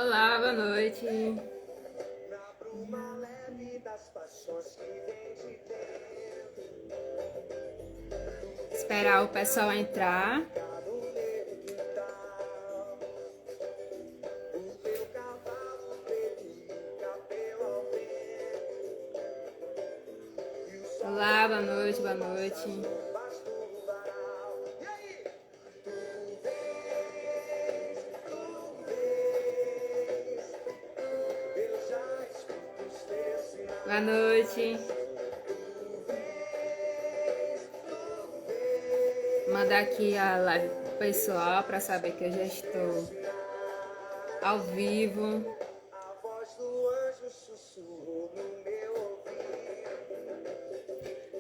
Olá, boa noite. Esperar o pessoal entrar. Olá, boa noite, boa noite. Boa noite. Mandar aqui a live pro pessoal para saber que eu já estou ao vivo.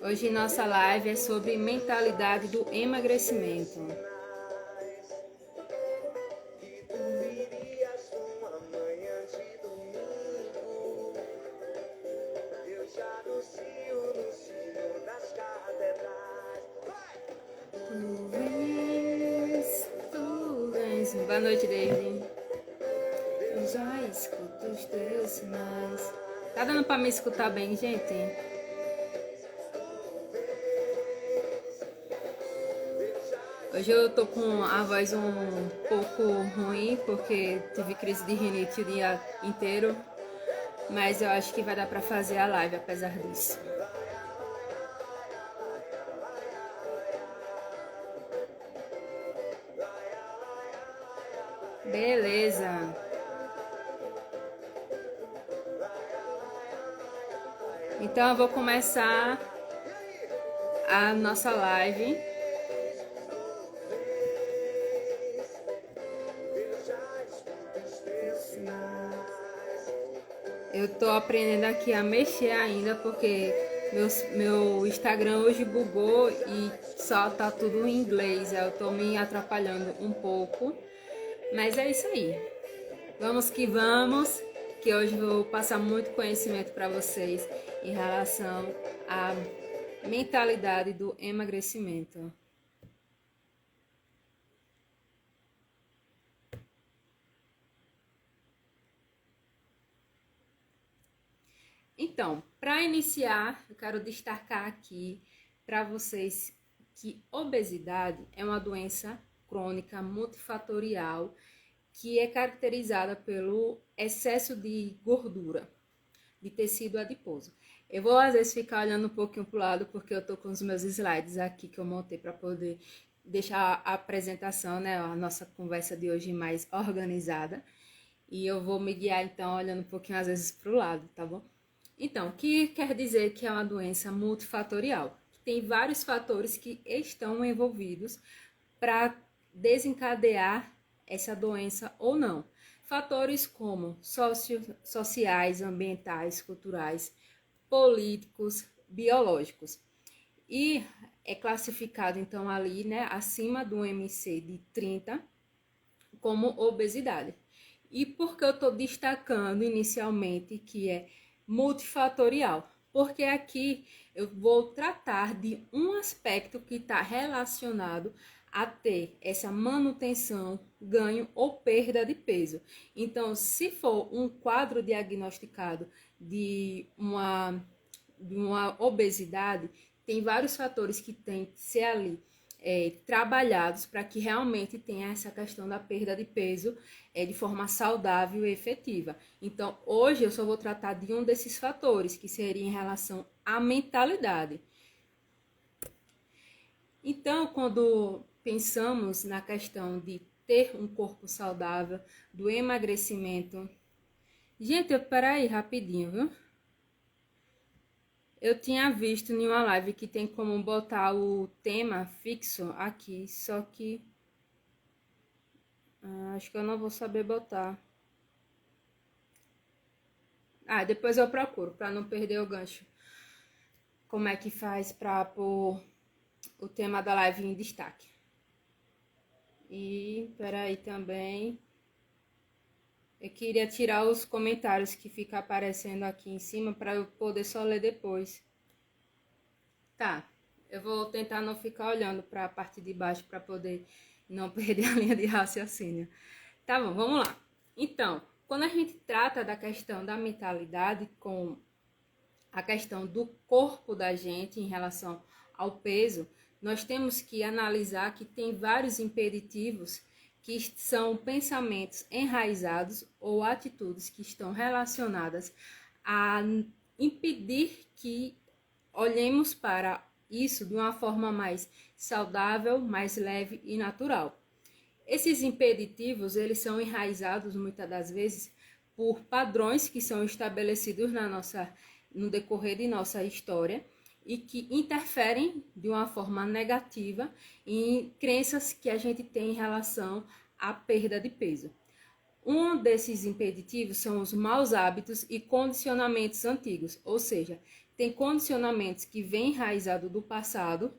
Hoje nossa live é sobre mentalidade do emagrecimento. Boa noite, David. Eu já escuto os teus sinais. Tá dando pra me escutar bem, gente? Hoje eu tô com a voz um pouco ruim, porque tive crise de rinite o dia inteiro. Mas eu acho que vai dar pra fazer a live, apesar disso. Beleza. Então eu vou começar a nossa live. Eu tô aprendendo aqui a mexer ainda, porque meu Instagram hoje bugou e só tá tudo em inglês. Eu tô me atrapalhando um pouco. Mas é isso aí. Vamos que vamos, que hoje eu vou passar muito conhecimento para vocês em relação à mentalidade do emagrecimento. Então, para iniciar, eu quero destacar aqui para vocês que obesidade é uma doença crônica multifatorial que é caracterizada pelo excesso de gordura, de tecido adiposo. Eu vou às vezes ficar olhando um pouquinho para o lado porque eu tô com os meus slides aqui que eu montei para poder deixar a apresentação, né, a nossa conversa de hoje mais organizada. E eu vou me guiar então olhando um pouquinho às vezes para o lado, tá bom? Então, o que quer dizer que é uma doença multifatorial? Tem vários fatores que estão envolvidos para desencadear essa doença ou não. Fatores como sociais, ambientais, culturais, políticos, biológicos. E é classificado então ali, né, acima do MC de 30 como obesidade. E por que eu estou destacando inicialmente que é multifatorial? Porque aqui eu vou tratar de um aspecto que está relacionado a ter essa manutenção, ganho ou perda de peso. Então, se for um quadro diagnosticado de uma obesidade, tem vários fatores que tem que ser ali trabalhados para que realmente tenha essa questão da perda de peso de forma saudável e efetiva. Então, hoje eu só vou tratar de um desses fatores, que seria em relação à mentalidade. Então, quando pensamos na questão de ter um corpo saudável, do emagrecimento... Gente, peraí, rapidinho, viu? Eu tinha visto em uma live que tem como botar o tema fixo aqui, só que acho que eu não vou saber botar. Depois eu procuro, para não perder o gancho. Como é que faz para pôr o tema da live em destaque. E, peraí também. Eu queria tirar os comentários que fica aparecendo aqui em cima para eu poder só ler depois. Tá, eu vou tentar não ficar olhando para a parte de baixo para poder não perder a linha de raciocínio. Tá bom, vamos lá. Então, Quando a gente trata da questão da mentalidade com a questão do corpo da gente em relação ao peso, nós temos que analisar que tem vários impeditivos que são pensamentos enraizados ou atitudes que estão relacionadas a impedir que olhemos para isso de uma forma mais saudável, mais leve e natural. Esses impeditivos, eles são enraizados muitas das vezes por padrões que são estabelecidos no decorrer de nossa história e que interferem de uma forma negativa em crenças que a gente tem em relação à perda de peso. Um desses impeditivos são os maus hábitos e condicionamentos antigos, ou seja, tem condicionamentos que vêm enraizados do passado,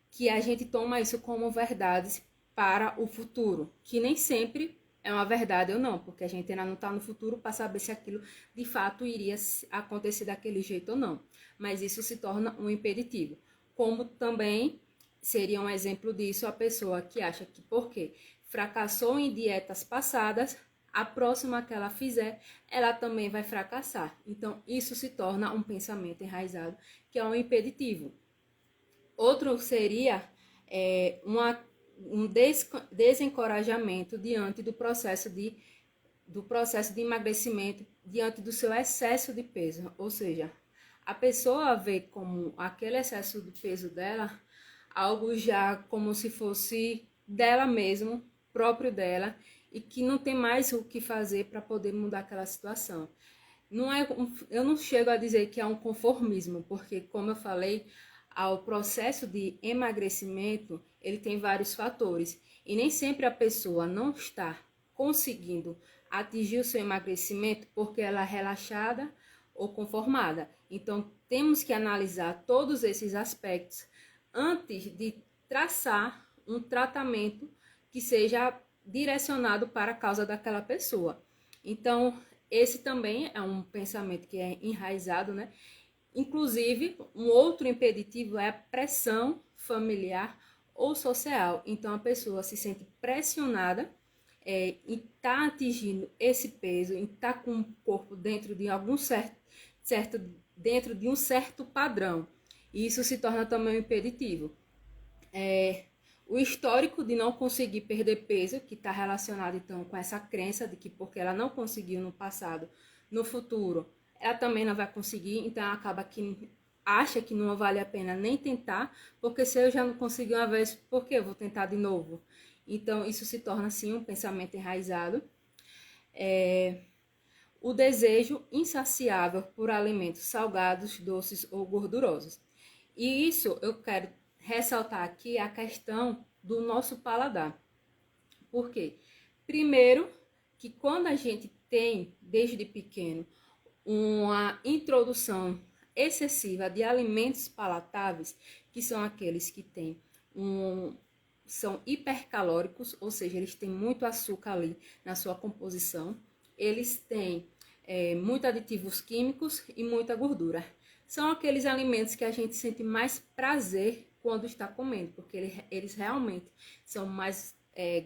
que a gente toma isso como verdades para o futuro, que nem sempre é uma verdade ou não, porque a gente ainda não está no futuro para saber se aquilo de fato iria acontecer daquele jeito ou não. Mas isso se torna um impeditivo. Como também seria um exemplo disso a pessoa que acha que porque fracassou em dietas passadas, a próxima que ela fizer, ela também vai fracassar. Então, isso se torna um pensamento enraizado, que é um impeditivo. Outro seria um desencorajamento diante do processo de emagrecimento, diante do seu excesso de peso. Ou seja, a pessoa vê como aquele excesso de peso dela algo já como se fosse dela mesmo, próprio dela, e que não tem mais o que fazer para poder mudar aquela situação. Eu não chego a dizer que é um conformismo, porque, como eu falei, ao processo de emagrecimento, ele tem vários fatores, e nem sempre a pessoa não está conseguindo atingir o seu emagrecimento porque ela é relaxada ou conformada. Então, temos que analisar todos esses aspectos antes de traçar um tratamento que seja direcionado para a causa daquela pessoa. Então, esse também é um pensamento que é enraizado, né? Inclusive, um outro impeditivo é a pressão familiar ou social. Então, a pessoa se sente pressionada em estar atingindo esse peso, em estar com o corpo dentro de dentro de um certo padrão. E isso se torna também um impeditivo. O histórico de não conseguir perder peso, que está relacionado então com essa crença de que porque ela não conseguiu no passado, no futuro, ela também não vai conseguir, então ela acaba que acha que não vale a pena nem tentar, porque se eu já não consegui uma vez, por que eu vou tentar de novo? Então isso se torna assim um pensamento enraizado. O desejo insaciável por alimentos salgados, doces ou gordurosos. E isso eu quero ressaltar aqui a questão do nosso paladar. Por quê? Primeiro, que quando a gente tem, desde pequeno, uma introdução excessiva de alimentos palatáveis, que são aqueles que têm são hipercalóricos, ou seja, eles têm muito açúcar ali na sua composição, eles têm muitos aditivos químicos e muita gordura. São aqueles alimentos que a gente sente mais prazer quando está comendo, porque eles realmente são mais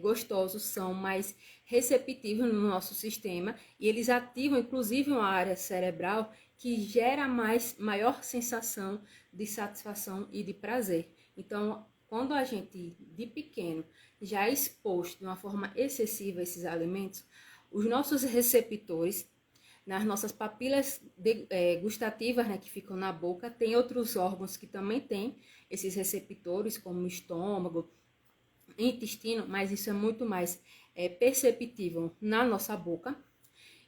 gostosos, são mais receptivos no nosso sistema e eles ativam inclusive uma área cerebral que gera maior sensação de satisfação e de prazer. Então, quando a gente, de pequeno, já é exposto de uma forma excessiva a esses alimentos, os nossos receptores, nas nossas papilas gustativas, né, que ficam na boca, tem outros órgãos que também têm esses receptores, como o estômago, intestino, mas isso é muito mais perceptível na nossa boca.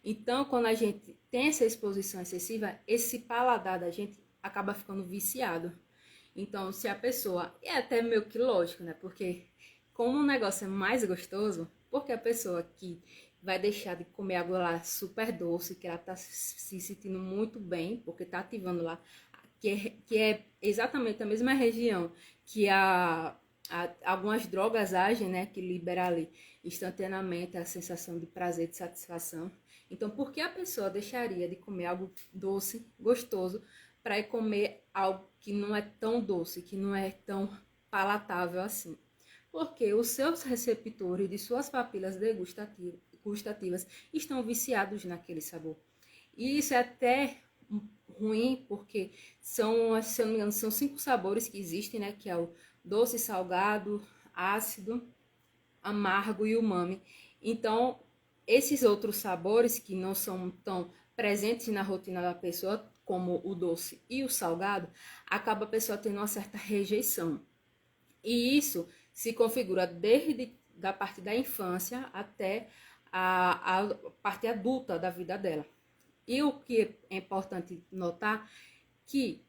Então, quando a gente tem essa exposição excessiva, esse paladar da gente acaba ficando viciado. Então, se a pessoa, é até meio que lógico, né? Porque como o negócio é mais gostoso, porque a pessoa que vai deixar de comer algo lá super doce, que ela tá se sentindo muito bem, porque tá ativando lá, que é exatamente a mesma região que algumas drogas agem, né? Que libera ali instantaneamente a sensação de prazer, de satisfação. Então, por que a pessoa deixaria de comer algo doce, gostoso, para ir comer algo que não é tão doce, que não é tão palatável assim? Porque os seus receptores de suas papilas gustativas estão viciados naquele sabor. E isso é até ruim, porque são, se eu não me engano, são 5 sabores que existem, né? Que é o doce, salgado, ácido, amargo e umami. Então, esses outros sabores que não são tão presentes na rotina da pessoa, como o doce e o salgado, acaba a pessoa tendo uma certa rejeição. E isso se configura desde da parte da infância até a parte adulta da vida dela. E o que é importante notar que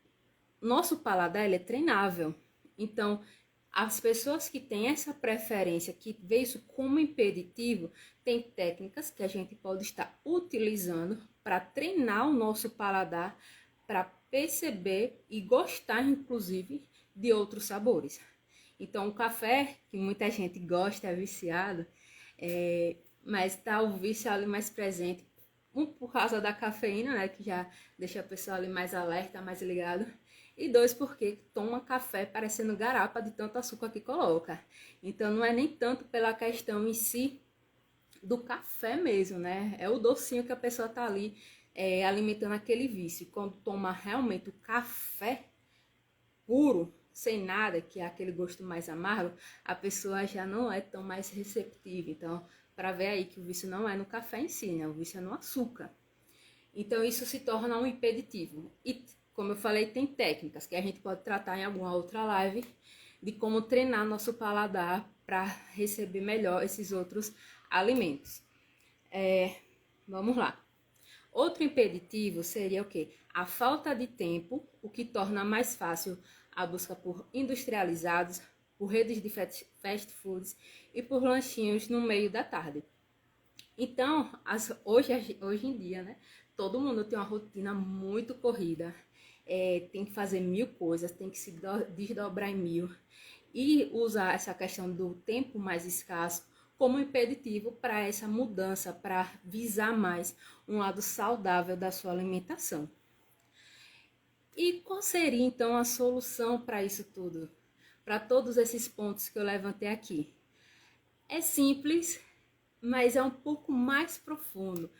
nosso paladar ele é treinável. Então, as pessoas que têm essa preferência, que vê isso como impeditivo, tem técnicas que a gente pode estar utilizando para treinar o nosso paladar, para perceber e gostar, inclusive, de outros sabores. Então, o café, que muita gente gosta, é viciado, mas está o vício ali mais presente, um, por causa da cafeína, né, que já deixa a pessoa ali mais alerta, mais ligado, e 2, porque toma café parecendo garapa de tanto açúcar que coloca. Então, não é nem tanto pela questão em si do café mesmo, né, é o docinho que a pessoa tá ali alimentando aquele vício. Quando toma realmente o café puro, sem nada, que é aquele gosto mais amargo, a pessoa já não é tão mais receptiva. Então, para ver aí que o vício não é no café em si, né? O vício é no açúcar. Então, isso se torna um impeditivo. E, como eu falei, tem técnicas que a gente pode tratar em alguma outra live de como treinar nosso paladar para receber melhor esses outros alimentos. Vamos lá. Outro impeditivo seria o quê? A falta de tempo, o que torna mais fácil a busca por industrializados, por redes de fast foods e por lanchinhos no meio da tarde. Então, hoje em dia, né, todo mundo tem uma rotina muito corrida, tem que fazer 1000 coisas, tem que se desdobrar em 1000 e usar essa questão do tempo mais escasso como impeditivo para essa mudança, para visar mais um lado saudável da sua alimentação. E qual seria então a solução para isso tudo? Para todos esses pontos que eu levantei aqui? É simples, mas é um pouco mais profundo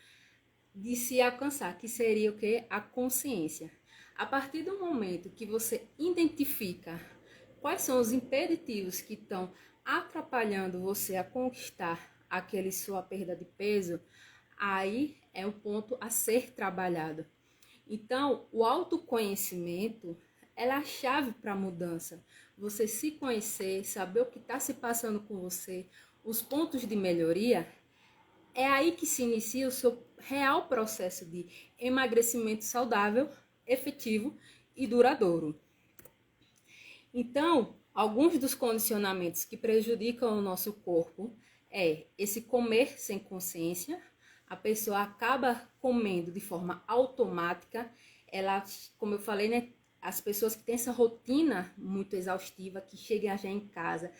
de se alcançar, que seria o quê? A consciência. A partir do momento que você identifica quais são os impeditivos que estão atrapalhando você a conquistar aquele sua perda de peso, aí é o ponto a ser trabalhado. Então, o autoconhecimento é a chave para a mudança. Você se conhecer, saber o que está se passando com você, os pontos de melhoria, é aí que se inicia o seu real processo de emagrecimento saudável, efetivo e duradouro. Então, alguns dos condicionamentos que prejudicam o nosso corpo é esse comer sem consciência. A pessoa acaba comendo de forma automática. Ela, como eu falei, né, as pessoas que têm essa rotina muito exaustiva, que chegam já em casa,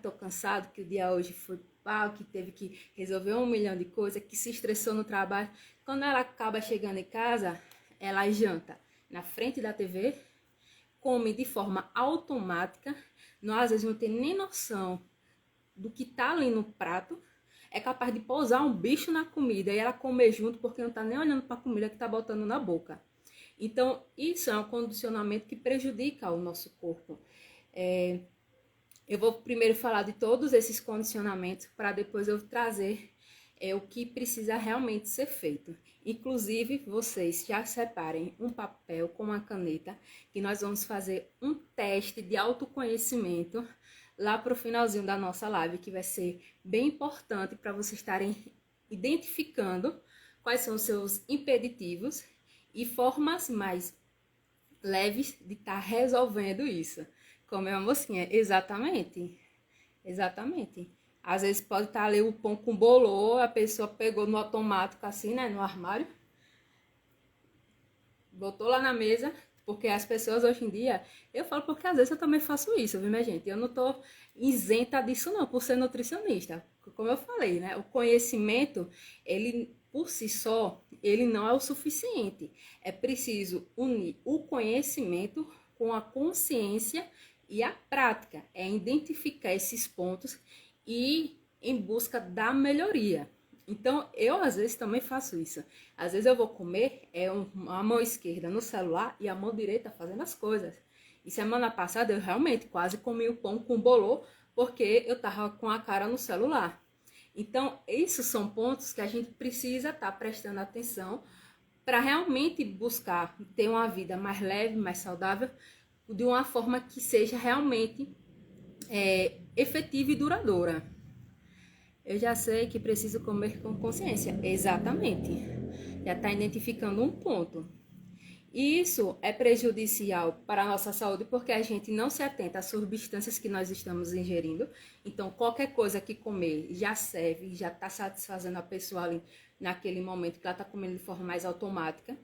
tô cansado, que o dia hoje foi pau, que teve que resolver 1 milhão de coisas, que se estressou no trabalho. Quando ela acaba chegando em casa, ela janta na frente da TV, come de forma automática, às vezes não tem nem noção do que tá ali no prato, é capaz de pousar um bicho na comida e ela comer junto porque não tá nem olhando para a comida que tá botando na boca. Então, isso é um condicionamento que prejudica o nosso corpo. Eu vou primeiro falar de todos esses condicionamentos para depois eu trazer o que precisa realmente ser feito. Inclusive, vocês já separem um papel com uma caneta, que nós vamos fazer um teste de autoconhecimento lá para o finalzinho da nossa live, que vai ser bem importante para vocês estarem identificando quais são os seus impeditivos e formas mais leves de estar resolvendo isso. Como é uma mocinha, exatamente. Às vezes pode estar ali o pão com bolô, a pessoa pegou no automático assim, né, no armário, botou lá na mesa, porque as pessoas hoje em dia, eu falo porque às vezes eu também faço isso, viu, minha gente? Eu não tô isenta disso não, por ser nutricionista. Como eu falei, né, o conhecimento, ele por si só, ele não é o suficiente. É preciso unir o conhecimento com a consciência e a prática. É identificar esses pontos e em busca da melhoria. Então, eu às vezes também faço isso. Às vezes eu vou comer, a mão esquerda no celular e a mão direita fazendo as coisas. E semana passada eu realmente quase comi o pão com bolô porque eu tava com a cara no celular. Então, esses são pontos que a gente precisa estar prestando atenção para realmente buscar ter uma vida mais leve, mais saudável, de uma forma que seja realmente efetiva e duradoura. Eu já sei que preciso comer com consciência. Exatamente. Já está identificando um ponto. E isso é prejudicial para a nossa saúde porque a gente não se atenta às substâncias que nós estamos ingerindo. Então, qualquer coisa que comer já serve, já está satisfazendo a pessoa ali naquele momento que ela está comendo de forma mais automática.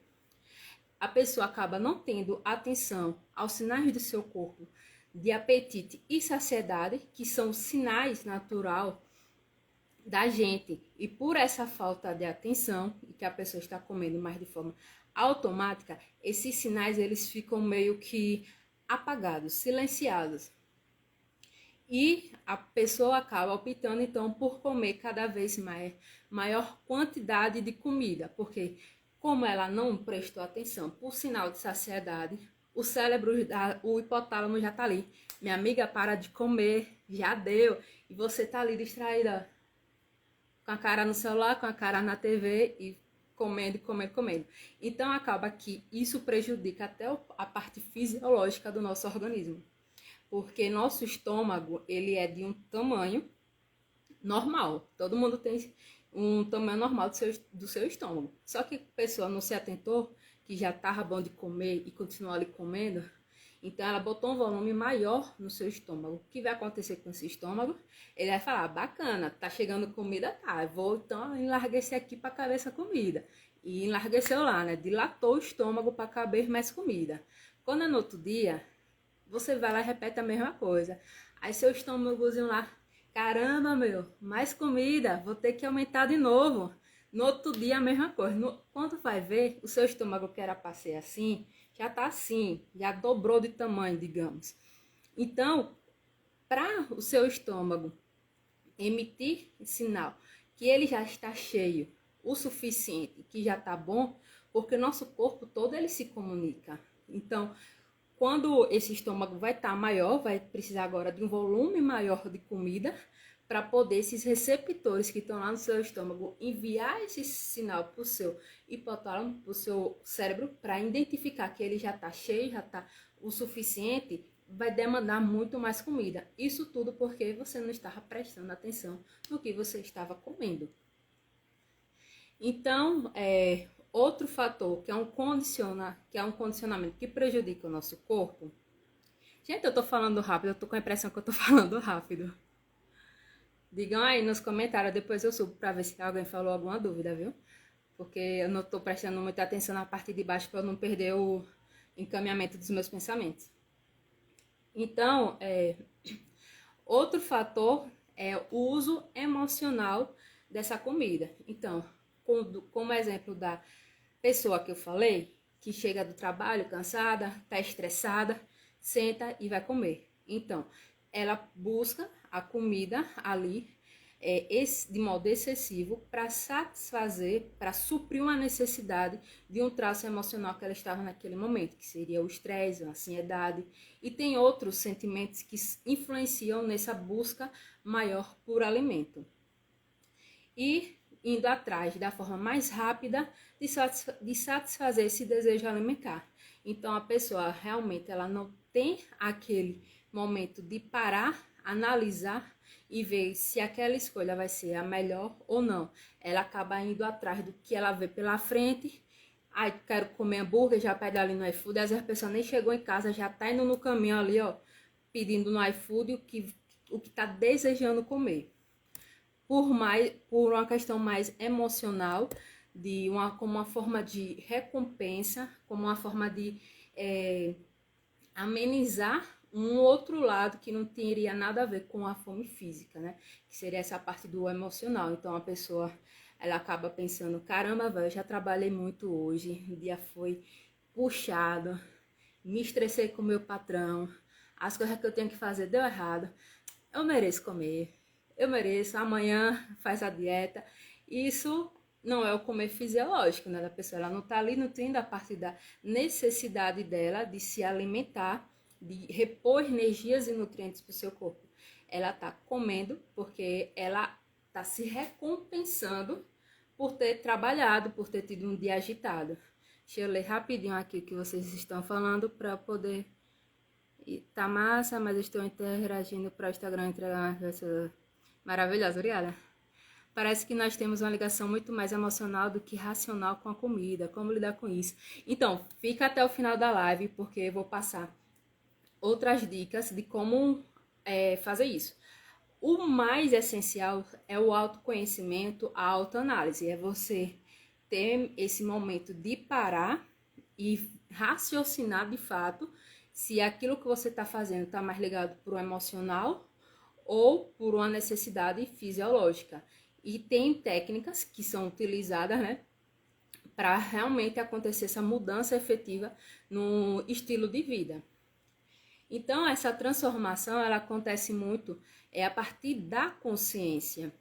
A pessoa acaba não tendo atenção aos sinais do seu corpo de apetite e saciedade, que são sinais naturais da gente. E por essa falta de atenção, e que a pessoa está comendo mais de forma automática, esses sinais eles ficam meio que apagados, silenciados. E a pessoa acaba optando então por comer cada vez maior quantidade de comida, porque como ela não prestou atenção por sinal de saciedade, o cérebro, o hipotálamo já tá ali. Minha amiga, para de comer, já deu. E você tá ali distraída, com a cara no celular, com a cara na TV e comendo, comendo, comendo. Então acaba que isso prejudica até a parte fisiológica do nosso organismo. Porque nosso estômago, ele é de um tamanho normal. Todo mundo tem um tamanho normal do seu estômago. Só que a pessoa não se atentou que já estava bom de comer e continuou ali comendo. Então ela botou um volume maior no seu estômago. O que vai acontecer com esse estômago? Ele vai falar, bacana, tá chegando comida, tá, vou então enlarguecer aqui para caber essa comida. E enlargueceu lá, né? Dilatou o estômago para caber mais comida. Quando é no outro dia, você vai lá e repete a mesma coisa. Aí seu estômagozinho lá, caramba, meu, mais comida, vou ter que aumentar de novo. No outro dia a mesma coisa. Quando vai ver, o seu estômago que era para ser assim, já tá assim, já dobrou de tamanho, digamos. Então, para o seu estômago emitir sinal que ele já está cheio o suficiente, que já tá bom, porque o nosso corpo todo ele se comunica. Então, quando esse estômago vai estar maior, vai precisar agora de um volume maior de comida para poder esses receptores que estão lá no seu estômago enviar esse sinal para o seu hipotálamo, para o seu cérebro, para identificar que ele já está cheio, já está o suficiente, vai demandar muito mais comida. Isso tudo porque você não estava prestando atenção no que você estava comendo. Então, outro fator que é um condicionamento que prejudica o nosso corpo. Gente, eu tô falando rápido, eu tô com a impressão que eu tô falando rápido. Digam aí nos comentários, depois eu subo pra ver se alguém falou alguma dúvida, viu? Porque eu não tô prestando muita atenção na parte de baixo para eu não perder o encaminhamento dos meus pensamentos. Então, outro fator é o uso emocional dessa comida. Então, como exemplo da pessoa que eu falei, que chega do trabalho cansada, tá estressada, senta e vai comer. Então, ela busca a comida ali de modo excessivo para satisfazer, para suprir uma necessidade de um traço emocional que ela estava naquele momento, que seria o estresse, a ansiedade, e tem outros sentimentos que influenciam nessa busca maior por alimento. E indo atrás da forma mais rápida de satisfazer esse desejo alimentar. Então a pessoa realmente ela não tem aquele momento de parar, analisar e ver se aquela escolha vai ser a melhor ou não. Ela acaba indo atrás do que ela vê pela frente. Ai, quero comer hambúrguer, já pede ali no iFood. Às vezes a pessoa nem chegou em casa, já tá indo no caminho ali, ó, pedindo no iFood o que tá desejando comer. Por uma questão mais emocional, como uma forma de recompensa, como uma forma de amenizar um outro lado que não teria nada a ver com a fome física, né? Que seria essa parte do emocional. Então a pessoa ela acaba pensando, caramba, velho, eu já trabalhei muito hoje, o dia foi puxado, me estressei com o meu patrão, as coisas que eu tenho que fazer deu errado, eu mereço comer. Eu mereço, amanhã faz a dieta isso não é o comer fisiológico, né, da pessoa. Ela não está ali nutrindo a partir da necessidade dela de se alimentar, de repor energias e nutrientes para o seu corpo. Ela está comendo porque ela está se recompensando por ter trabalhado, por ter tido um dia agitado. Deixa eu ler rapidinho aqui o que vocês estão falando para poder... Tá massa, mas estou interagindo para o Instagram entregar uma... Maravilhosa, obrigada. Parece que nós temos uma ligação muito mais emocional do que racional com a comida. Como lidar com isso? Então, fica até o final da live, porque eu vou passar outras dicas de como fazer isso. O mais essencial é o autoconhecimento, a autoanálise. É você ter esse momento de parar e raciocinar de fato se aquilo que você está fazendo está mais ligado para o emocional ou por uma necessidade fisiológica. E tem técnicas que são utilizadas, né, para realmente acontecer essa mudança efetiva no estilo de vida. Então, essa transformação, ela acontece muito a partir da consciência.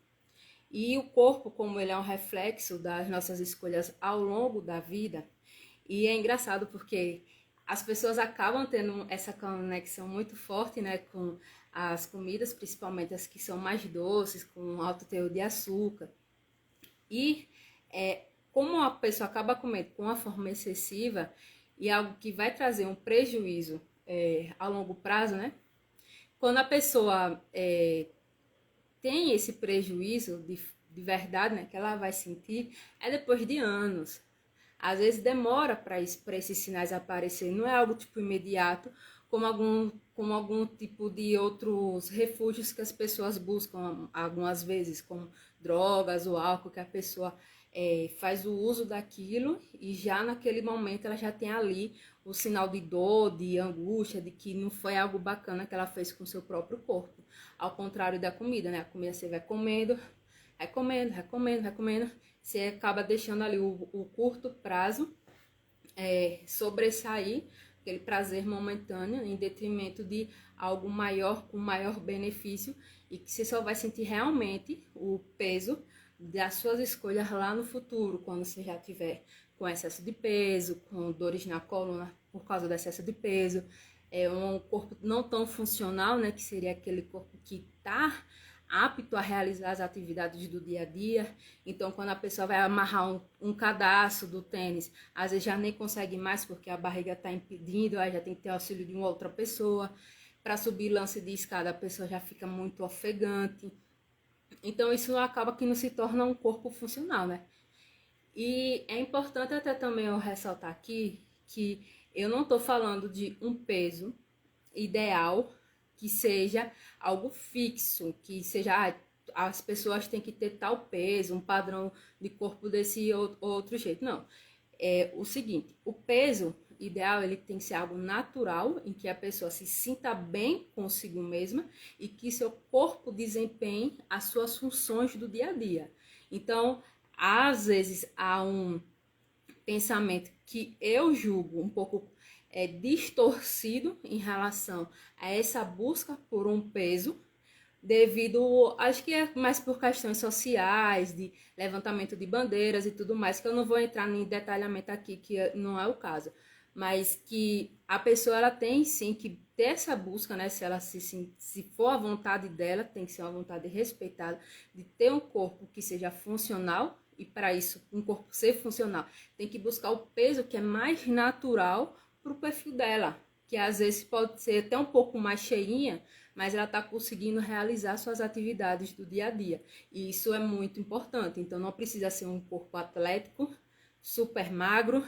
E o corpo, como ele é um reflexo das nossas escolhas ao longo da vida, e é engraçado porque as pessoas acabam tendo essa conexão muito forte, né, com as comidas, principalmente as que são mais doces, com alto teor de açúcar. E como a pessoa acaba comendo com uma forma excessiva e algo que vai trazer um prejuízo a longo prazo, né? Quando a pessoa tem esse prejuízo de verdade, né, que ela vai sentir, é depois de anos. Às vezes demora para esses sinais aparecerem, não é algo tipo imediato, como algum tipo de outros refúgios que as pessoas buscam algumas vezes, como drogas ou álcool, que a pessoa faz o uso daquilo e já naquele momento ela já tem ali o sinal de dor, de angústia, de que não foi algo bacana que ela fez com o seu próprio corpo. Ao contrário da comida, né? A comida você vai comendo, você acaba deixando ali o curto prazo sobressair, aquele prazer momentâneo, em detrimento de algo maior, com maior benefício, e que você só vai sentir realmente o peso das suas escolhas lá no futuro, quando você já tiver com excesso de peso, com dores na coluna por causa do excesso de peso, um corpo não tão funcional, né, que seria aquele corpo que está apto a realizar as atividades do dia a dia. Então, quando a pessoa vai amarrar um cadarço do tênis, às vezes já nem consegue mais porque a barriga está impedindo, aí já tem que ter auxílio de uma outra pessoa. Para subir lance de escada, a pessoa já fica muito ofegante. Então, isso acaba que não se torna um corpo funcional, né? E é importante até também eu ressaltar aqui que eu não estou falando de um peso ideal que seja algo fixo, que seja as pessoas têm que ter tal peso, um padrão de corpo desse outro jeito. Não. É o seguinte, o peso ideal ele tem que ser algo natural, em que a pessoa se sinta bem consigo mesma e que seu corpo desempenhe as suas funções do dia a dia. Então, às vezes há um pensamento que eu julgo um pouco distorcido em relação a essa busca por um peso, devido, acho que é mais por questões sociais, de levantamento de bandeiras e tudo mais, que eu não vou entrar em detalhamento aqui, que não é o caso, mas que a pessoa ela tem sim que ter essa busca, né? Se ela se for a vontade dela, tem que ser uma vontade respeitada, de ter um corpo que seja funcional. E para isso, um corpo ser funcional, tem que buscar o peso que é mais natural para o perfil dela, que às vezes pode ser até um pouco mais cheinha, mas ela está conseguindo realizar suas atividades do dia a dia. E isso é muito importante. Então, não precisa ser um corpo atlético, super magro,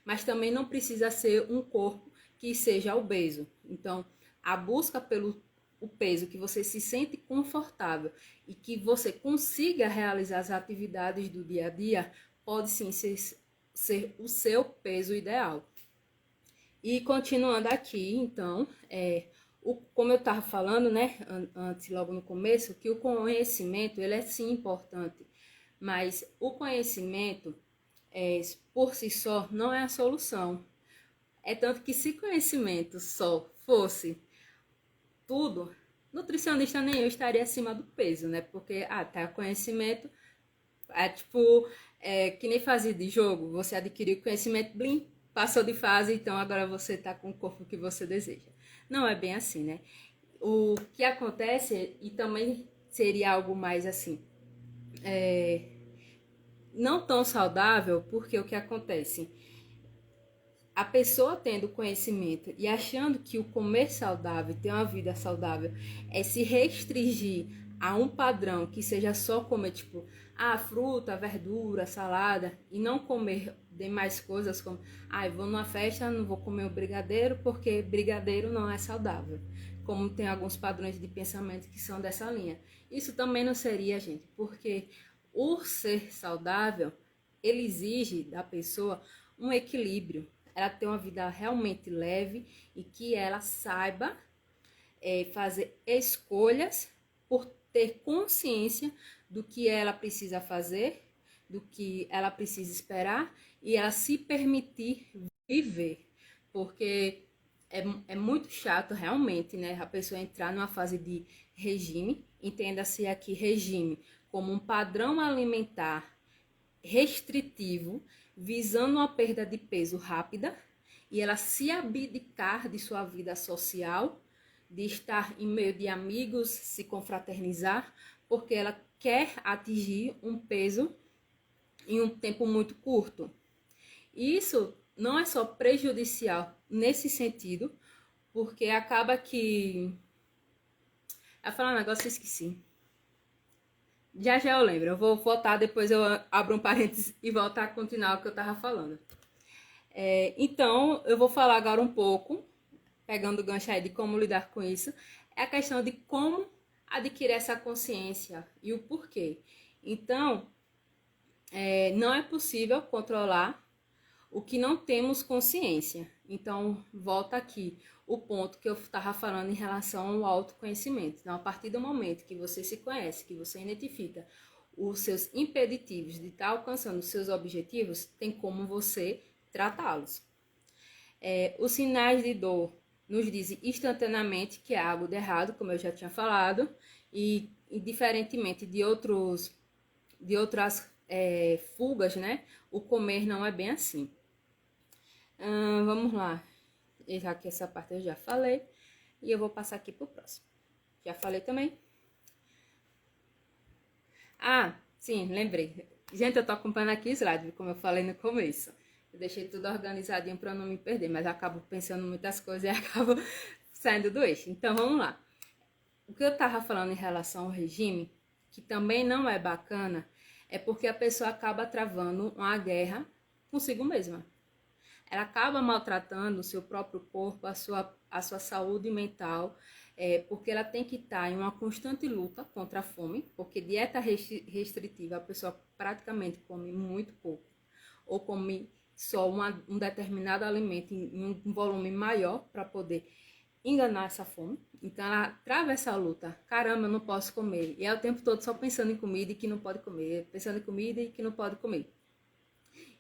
mas também não precisa ser um corpo que seja obeso. Então, a busca pelo o peso que você se sente confortável e que você consiga realizar as atividades do dia a dia, pode sim ser o seu peso ideal. E continuando aqui, então, como eu estava falando, né, antes, logo no começo, que o conhecimento, ele é sim importante, mas o conhecimento, por si só, não é a solução. É tanto que se conhecimento só fosse tudo, nutricionista nem eu estaria acima do peso, né? Porque, tá, conhecimento, É tipo, que nem fase de jogo, você adquiriu conhecimento, blim, passou de fase, então agora você tá com o corpo que você deseja. Não é bem assim, né? O que acontece, e também seria algo mais assim, não tão saudável, porque o que acontece? A pessoa tendo conhecimento e achando que o comer saudável, ter uma vida saudável, é se restringir a um padrão que seja só comer, tipo, fruta, verdura, salada, e não comer demais coisas como, vou numa festa, não vou comer o brigadeiro porque brigadeiro não é saudável. Como tem alguns padrões de pensamento que são dessa linha. Isso também não seria, gente, porque o ser saudável, ele exige da pessoa um equilíbrio, ela ter uma vida realmente leve e que ela saiba fazer escolhas por ter consciência do que ela precisa fazer, do que ela precisa esperar e ela se permitir viver, porque é muito chato realmente, né, a pessoa entrar numa fase de regime, entenda-se aqui regime como um padrão alimentar restritivo, visando uma perda de peso rápida, e ela se abdicar de sua vida social, de estar em meio de amigos, se confraternizar, porque ela quer atingir um peso em um tempo muito curto. Isso não é só prejudicial nesse sentido, porque acaba que... Eu ia falar um negócio e esqueci. Já eu lembro, eu vou voltar, depois eu abro um parênteses e volto a continuar o que eu estava falando. Então, eu vou falar agora um pouco, pegando o gancho aí de como lidar com isso, é a questão de como adquirir essa consciência e o porquê. Então, não é possível controlar o que não temos consciência. Então, volta aqui o ponto que eu estava falando em relação ao autoconhecimento. Então, a partir do momento que você se conhece, que você identifica os seus impeditivos de estar alcançando os seus objetivos, tem como você tratá-los. Os sinais de dor nos dizem instantaneamente que há algo de errado, como eu já tinha falado, e diferentemente de outras fugas, né? O comer não é bem assim. Vamos lá. Já que essa parte eu já falei. E eu vou passar aqui pro próximo. Já falei também. Sim, lembrei. Gente, eu tô acompanhando aqui o slide, como eu falei no começo. Eu deixei tudo organizadinho para não me perder, mas eu acabo pensando muitas coisas e acabo saindo do eixo. Então, vamos lá. O que eu tava falando em relação ao regime, que também não é bacana, é porque a pessoa acaba travando uma guerra consigo mesma. Ela acaba maltratando o seu próprio corpo, a sua saúde mental, porque ela tem que estar em uma constante luta contra a fome, porque dieta restritiva a pessoa praticamente come muito pouco, ou come só um determinado alimento em um volume maior para poder enganar essa fome. Então ela trava essa luta. Caramba, eu não posso comer. E é o tempo todo só pensando em comida e que não pode comer, pensando em comida e que não pode comer.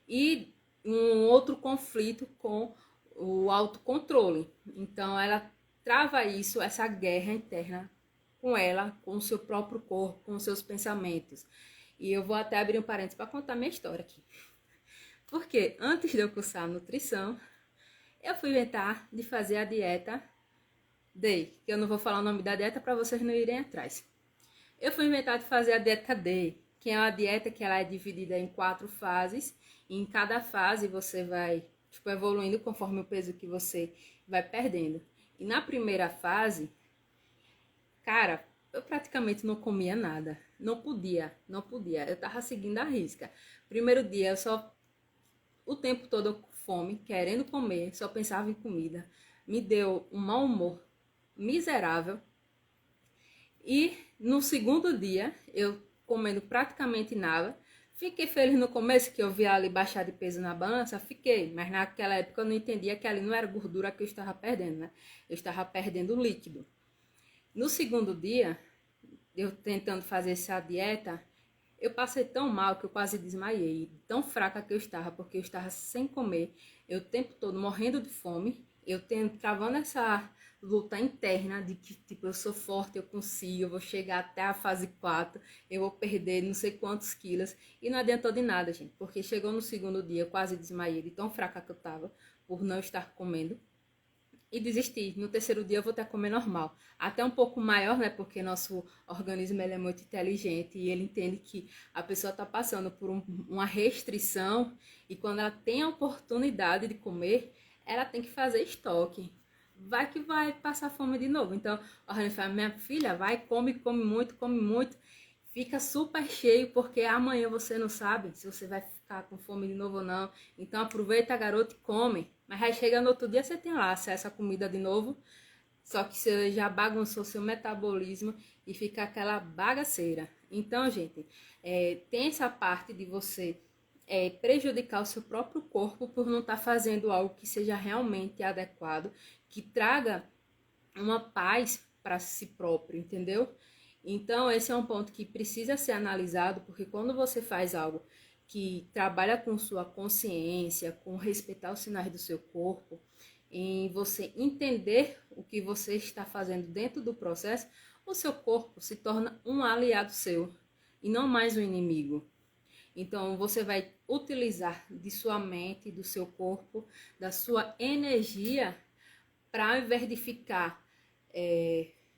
E um outro conflito com o autocontrole. Então ela trava isso, essa guerra interna com ela, com o seu próprio corpo, com os seus pensamentos. E eu vou até abrir um parênteses para contar minha história aqui. Porque antes de eu cursar nutrição, eu fui inventar de fazer a dieta Day, que eu não vou falar o nome da dieta para vocês não irem atrás. Eu fui inventar de fazer a dieta Day, que é uma dieta que ela é dividida em 4 fases. E em cada fase você vai evoluindo conforme o peso que você vai perdendo. E na primeira fase, cara, eu praticamente não comia nada. Não podia. Eu tava seguindo a risca. Primeiro dia eu só, o tempo todo com fome, querendo comer, só pensava em comida. Me deu um mau humor miserável. E no segundo dia, eu comendo praticamente nada. Fiquei feliz no começo que eu vi ali baixar de peso na balança, fiquei. Mas naquela época eu não entendia que ali não era gordura que eu estava perdendo, né? Eu estava perdendo líquido. No segundo dia, eu tentando fazer essa dieta, eu passei tão mal que eu quase desmaiei. Tão fraca que eu estava, porque eu estava sem comer. Eu o tempo todo morrendo de fome. Eu travando essa luta interna de que, tipo, eu sou forte, eu consigo, eu vou chegar até a fase 4, eu vou perder não sei quantos quilos. E não adiantou de nada, gente, porque chegou no segundo dia, eu quase desmaiei de tão fraca que eu tava por não estar comendo. E desisti. No terceiro dia eu vou estar comendo normal. Até um pouco maior, né? Porque nosso organismo ele é muito inteligente e ele entende que a pessoa está passando por uma restrição e quando ela tem a oportunidade de comer, ela tem que fazer estoque. Vai que vai passar fome de novo. Então, a Rani fala, minha filha, vai, come muito. Fica super cheio, porque amanhã você não sabe se você vai ficar com fome de novo ou não. Então aproveita, garoto, e come. Mas aí chega no outro dia, você tem lá acesso à comida de novo. Só que você já bagunçou seu metabolismo e fica aquela bagaceira. Então, gente, tem essa parte de você prejudicar o seu próprio corpo por não estar fazendo algo que seja realmente adequado, que traga uma paz para si próprio, entendeu? Então, esse é um ponto que precisa ser analisado, porque quando você faz algo que trabalha com sua consciência, com respeitar os sinais do seu corpo, em você entender o que você está fazendo dentro do processo, o seu corpo se torna um aliado seu e não mais um inimigo. Então, você vai utilizar de sua mente, do seu corpo, da sua energia para, ao invés de ficar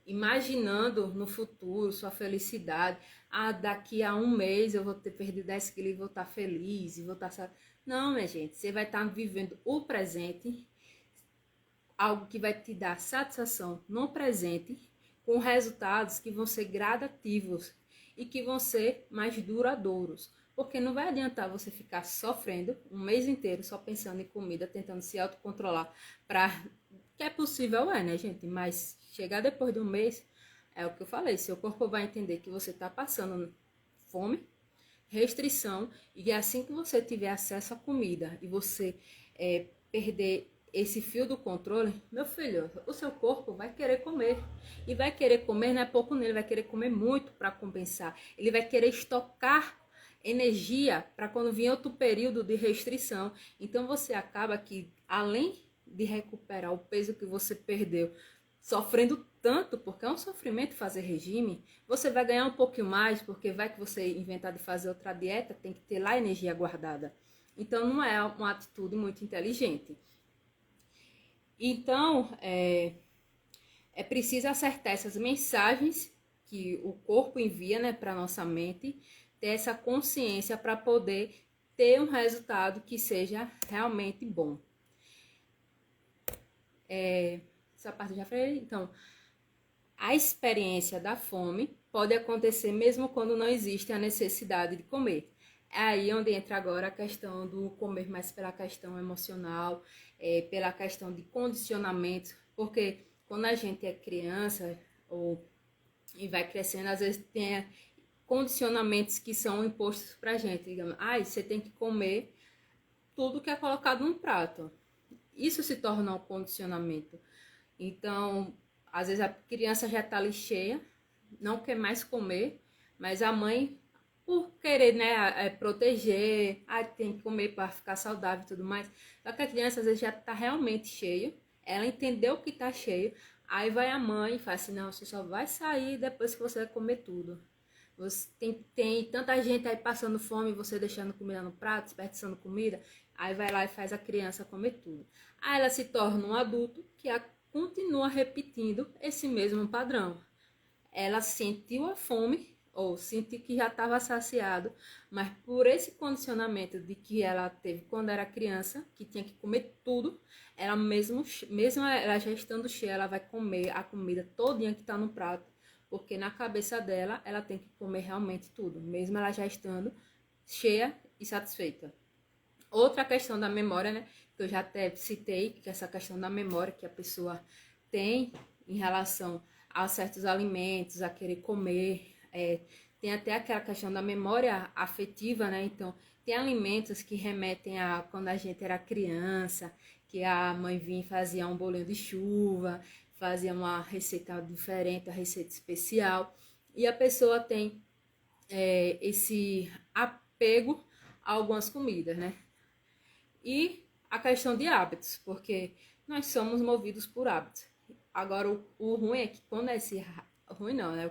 imaginando no futuro sua felicidade, daqui a um mês eu vou ter perdido 10 quilos e vou estar feliz, e vou estar... Não, minha gente, você vai estar vivendo o presente, algo que vai te dar satisfação no presente, com resultados que vão ser gradativos e que vão ser mais duradouros. Porque não vai adiantar você ficar sofrendo um mês inteiro só pensando em comida, tentando se autocontrolar para... Que é possível, né, gente? Mas chegar depois de um mês, é o que eu falei, seu corpo vai entender que você está passando fome, restrição, e assim que você tiver acesso à comida e você perder esse fio do controle, meu filho, o seu corpo vai querer comer. E vai querer comer, não é pouco nele, vai querer comer muito para compensar. Ele vai querer estocar energia para quando vir outro período de restrição. Então você acaba que, além de recuperar o peso que você perdeu, sofrendo tanto, porque é um sofrimento fazer regime, você vai ganhar um pouquinho mais, porque vai que você inventar de fazer outra dieta, tem que ter lá energia guardada. Então não é uma atitude muito inteligente. Então, é preciso acertar essas mensagens que o corpo envia, né, para nossa mente, ter essa consciência para poder ter um resultado que seja realmente bom. Essa parte eu já falei. Então, a experiência da fome pode acontecer mesmo quando não existe a necessidade de comer. É aí onde entra agora a questão do comer mais pela questão emocional, pela questão de condicionamento, porque quando a gente é criança e vai crescendo, às vezes tem condicionamentos que são impostos pra gente, digamos, você tem que comer tudo que é colocado no prato. Isso se torna um condicionamento. Então, às vezes a criança já está ali cheia, não quer mais comer, mas a mãe, por querer, né, proteger, tem que comer para ficar saudável e tudo mais. Só que a criança às vezes já está realmente cheia, ela entendeu que está cheio, aí vai a mãe e fala assim, não, você só vai sair depois que você vai comer tudo. Você tem tanta gente aí passando fome, você deixando comida no prato, desperdiçando comida, aí vai lá e faz a criança comer tudo. Aí ela se torna um adulto que continua repetindo esse mesmo padrão. Ela sentiu a fome, ou sentiu que já estava saciado, mas por esse condicionamento de que ela teve quando era criança, que tinha que comer tudo, ela mesmo ela já estando cheia, ela vai comer a comida todinha que está no prato, porque na cabeça dela, ela tem que comer realmente tudo, mesmo ela já estando cheia e satisfeita. Outra questão da memória, né, que eu já até citei, que é essa questão da memória que a pessoa tem em relação a certos alimentos, a querer comer, tem até aquela questão da memória afetiva, né, então tem alimentos que remetem a quando a gente era criança, que a mãe vinha e fazia um bolinho de chuva, fazia uma receita diferente, uma receita especial, e a pessoa tem esse apego a algumas comidas, né? E a questão de hábitos, porque nós somos movidos por hábitos. Agora, o ruim é que quando ruim não, né?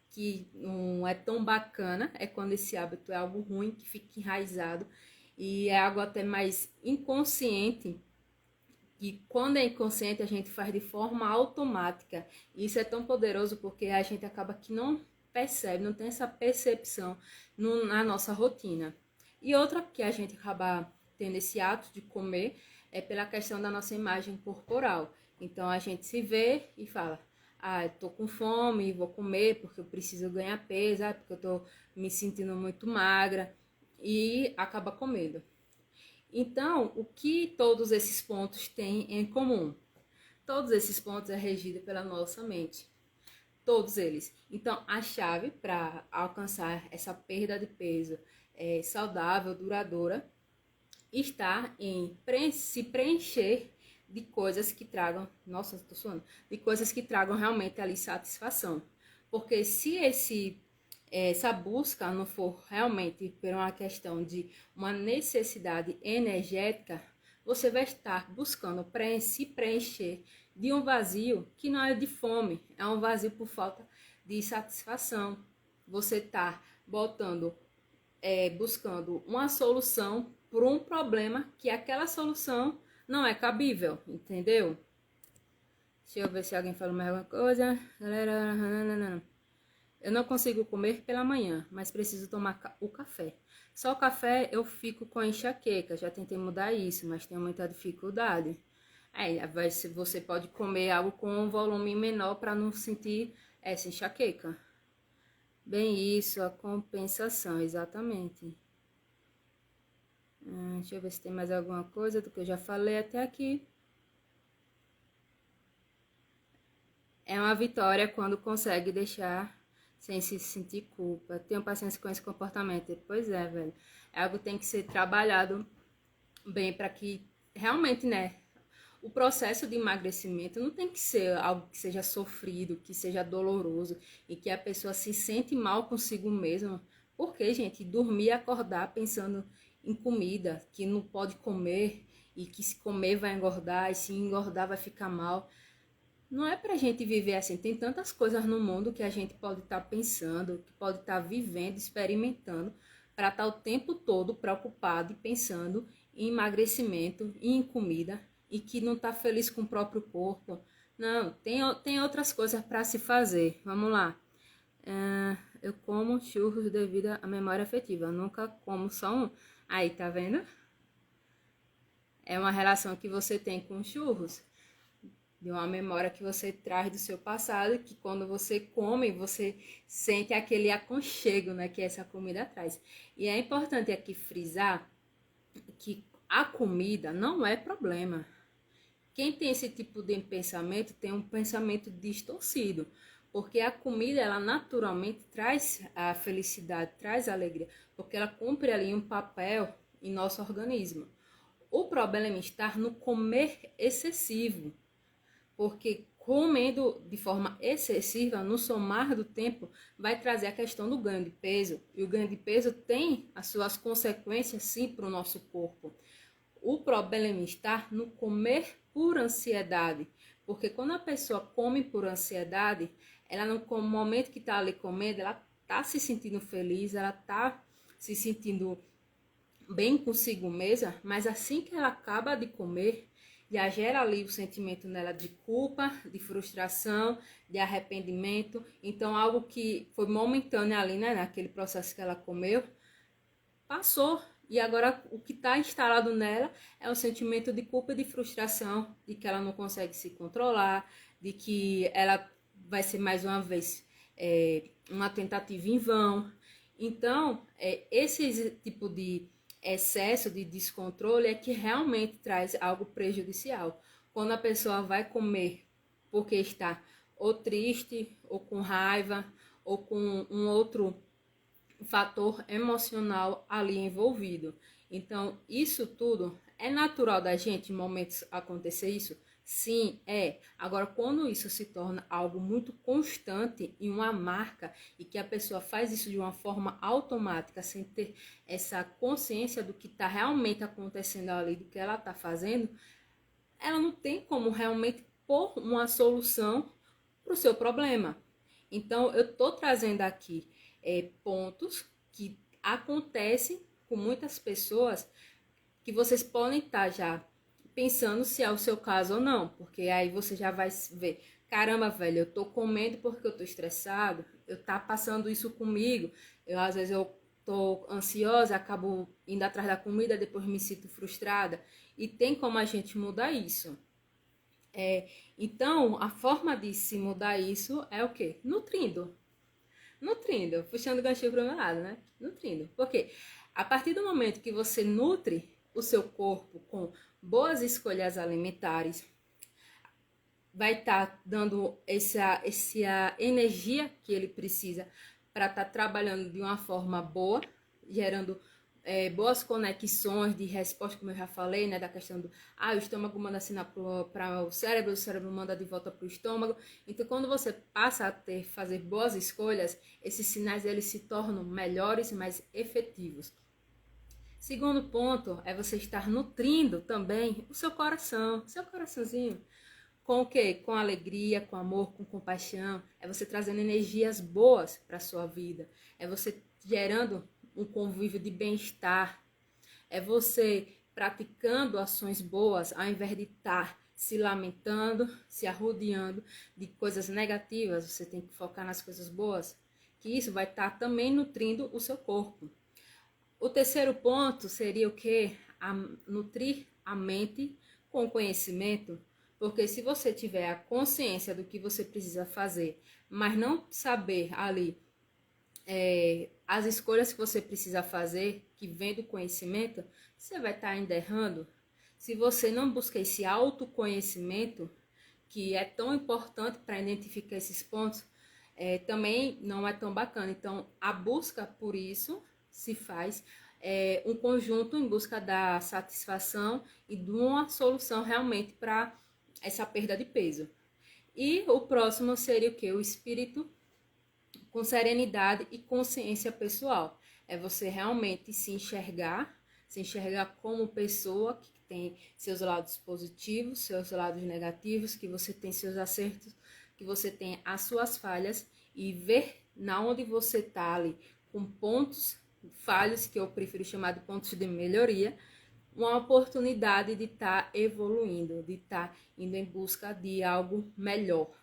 Que não é tão bacana é quando esse hábito é algo ruim, que fica enraizado e é algo até mais inconsciente. E quando é inconsciente, a gente faz de forma automática. E isso é tão poderoso porque a gente acaba que não percebe, não tem essa percepção na nossa rotina. E outra que a gente acaba tendo esse ato de comer é pela questão da nossa imagem corporal. Então a gente se vê e fala: ah, eu tô com fome, vou comer porque eu preciso ganhar peso, porque eu tô me sentindo muito magra, e acaba comendo. Então, o que todos esses pontos têm em comum? Todos esses pontos é regido pela nossa mente. Todos eles. Então, a chave para alcançar essa perda de peso saudável, duradoura, está em se preencher de coisas que tragam, nossa, estou suando, de coisas que tragam realmente ali satisfação. Porque se essa busca não for realmente por uma questão de uma necessidade energética, você vai estar buscando se preencher de um vazio que não é de fome, é um vazio por falta de satisfação. Você está buscando uma solução por um problema que aquela solução não é cabível, entendeu? Deixa eu ver se alguém falou mais alguma coisa. Galera, eu não consigo comer pela manhã, mas preciso tomar o café. Só o café eu fico com enxaqueca. Já tentei mudar isso, mas tenho muita dificuldade. Aí você pode comer algo com um volume menor para não sentir essa enxaqueca. Bem, isso, a compensação, exatamente. Deixa eu ver se tem mais alguma coisa do que eu já falei até aqui. É uma vitória quando consegue deixar sem se sentir culpa. Tenho paciência com esse comportamento. Pois é, velho. É algo que tem que ser trabalhado bem para que realmente, né? O processo de emagrecimento não tem que ser algo que seja sofrido, que seja doloroso e que a pessoa se sente mal consigo mesma. Porque, gente, dormir e acordar pensando em comida, que não pode comer e que se comer vai engordar e se engordar vai ficar mal. Não é pra gente viver assim. Tem tantas coisas no mundo que a gente pode estar pensando, que pode estar vivendo, experimentando, para estar o tempo todo preocupado e pensando em emagrecimento e em comida e que não está feliz com o próprio corpo. Não, tem outras coisas para se fazer. Vamos lá. Eu como churros devido à memória afetiva. Eu nunca como só um. Aí, tá vendo? É uma relação que você tem com churros, de uma memória que você traz do seu passado, que quando você come, você sente aquele aconchego, né, que essa comida traz. E é importante aqui frisar que a comida não é problema. Quem tem esse tipo de pensamento tem um pensamento distorcido, porque a comida, ela naturalmente traz a felicidade, traz a alegria, porque ela cumpre ali um papel em nosso organismo. O problema está no comer excessivo, porque comendo de forma excessiva, no somar do tempo, vai trazer a questão do ganho de peso. E o ganho de peso tem as suas consequências, sim, para o nosso corpo. O problema está no comer por ansiedade. Porque quando a pessoa come por ansiedade, ela no momento que está ali comendo, ela está se sentindo feliz, ela está se sentindo bem consigo mesma, mas assim que ela acaba de comer, já gera ali o sentimento nela de culpa, de frustração, de arrependimento. Então, algo que foi momentâneo ali, né, naquele processo que ela comeu, passou. E agora o que está instalado nela é o sentimento de culpa e de frustração, de que ela não consegue se controlar, de que ela vai ser mais uma vez uma tentativa em vão. Então, esse tipo de excesso de descontrole é que realmente traz algo prejudicial. Quando a pessoa vai comer porque está ou triste, ou com raiva, ou com um outro fator emocional ali envolvido. Então, isso tudo é natural da gente em momentos acontecer isso? Sim, é. Agora, quando isso se torna algo muito constante em uma marca e que a pessoa faz isso de uma forma automática, sem ter essa consciência do que está realmente acontecendo ali, do que ela está fazendo, ela não tem como realmente por uma solução para o seu problema. Então, eu estou trazendo aqui pontos que acontecem com muitas pessoas que vocês podem estar já pensando se é o seu caso ou não, porque aí você já vai ver, caramba, velho, eu tô comendo porque eu tô estressado, eu tá passando isso comigo, às vezes eu tô ansiosa, acabo indo atrás da comida, depois me sinto frustrada, e tem como a gente mudar isso. Então, a forma de se mudar isso é o quê? Nutrindo. Nutrindo, puxando o ganchinho para o meu lado, né? Nutrindo. Porque a partir do momento que você nutre o seu corpo com boas escolhas alimentares, vai estar dando essa energia que ele precisa para estar trabalhando de uma forma boa, gerando boas conexões de resposta, como eu já falei, né, da questão do o estômago manda sinal para o cérebro manda de volta para o estômago. Então, quando você passa a fazer boas escolhas, esses sinais eles se tornam melhores e mais efetivos. Segundo ponto é você estar nutrindo também o seu coração, seu coraçãozinho. Com o quê? Com alegria, com amor, com compaixão. É você trazendo energias boas para a sua vida. É você gerando um convívio de bem-estar. É você praticando ações boas ao invés de estar se lamentando, se arrodeando de coisas negativas. Você tem que focar nas coisas boas, que isso vai estar também nutrindo o seu corpo. O terceiro ponto seria o quê? Nutrir a mente com conhecimento. Porque se você tiver a consciência do que você precisa fazer, mas não saber ali as escolhas que você precisa fazer, que vem do conhecimento, você vai estar ainda errando. Se você não busca esse autoconhecimento, que é tão importante para identificar esses pontos, também não é tão bacana. Então, a busca por isso se faz um conjunto em busca da satisfação e de uma solução realmente para essa perda de peso. E o próximo seria o que? O espírito com serenidade e consciência pessoal. É você realmente se enxergar como pessoa que tem seus lados positivos, seus lados negativos, que você tem seus acertos, que você tem as suas falhas e ver na onde você está ali com pontos falhos, que eu prefiro chamar de pontos de melhoria, uma oportunidade de estar evoluindo, de estar indo em busca de algo melhor.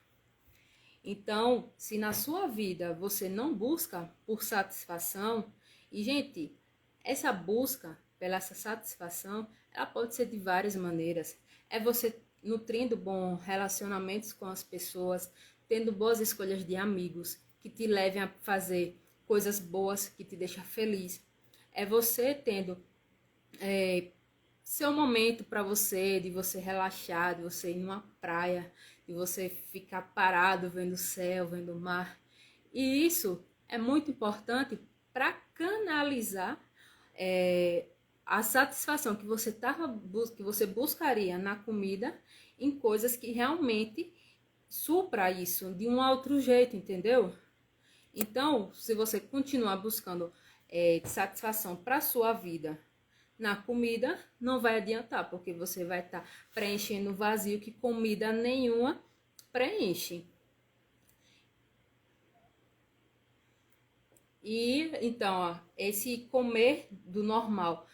Então, se na sua vida você não busca por satisfação, e gente, essa busca pela essa satisfação, ela pode ser de várias maneiras. É você nutrindo bons relacionamentos com as pessoas, tendo boas escolhas de amigos que te levem a fazer coisas boas que te deixam feliz. É você tendo seu momento para você, de você relaxar, de você ir numa praia, de você ficar parado vendo o céu, vendo o mar. E isso é muito importante para canalizar a satisfação que que você buscaria na comida em coisas que realmente supra isso de um outro jeito, entendeu? Então, se você continuar buscando satisfação para sua vida na comida, não vai adiantar, porque você vai estar preenchendo o vazio que comida nenhuma preenche. E então, ó, esse comer do normal,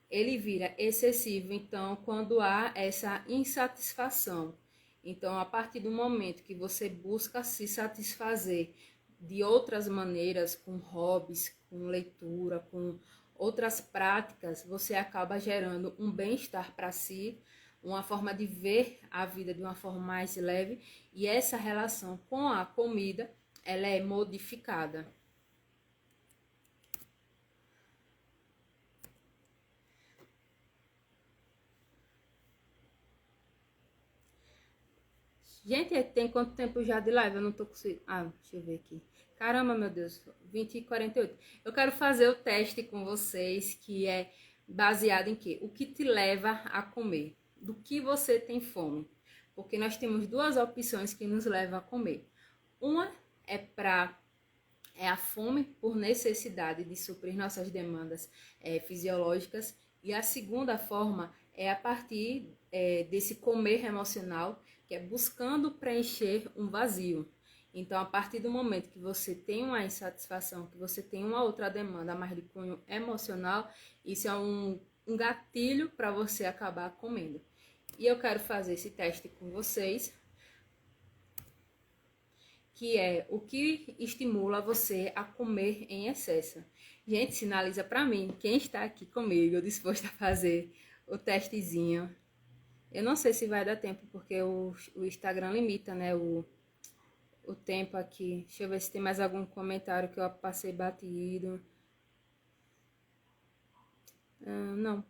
ele vira excessivo, então, quando há essa insatisfação. Então, a partir do momento que você busca se satisfazer de outras maneiras, com hobbies, com leitura, com outras práticas, você acaba gerando um bem-estar para si, uma forma de ver a vida de uma forma mais leve, e essa relação com a comida, ela é modificada. Gente, tem quanto tempo já de live? Eu não tô conseguindo. Deixa eu ver aqui. Caramba, meu Deus, 20h48. Eu quero fazer o teste com vocês, que é baseado em quê? O que te leva a comer? Do que você tem fome? Porque nós temos duas opções que nos levam a comer. Uma é a fome por necessidade de suprir nossas demandas fisiológicas. E a segunda forma é a partir desse comer emocional, que é buscando preencher um vazio. Então, a partir do momento que você tem uma insatisfação, que você tem uma outra demanda mais de cunho emocional, isso é um gatilho para você acabar comendo. E eu quero fazer esse teste com vocês, que é o que estimula você a comer em excesso. Gente, sinaliza para mim quem está aqui comigo, disposto a fazer o testezinho. Eu não sei se vai dar tempo, porque o Instagram limita, né, o tempo aqui. Deixa eu ver se tem mais algum comentário que eu passei batido. Não.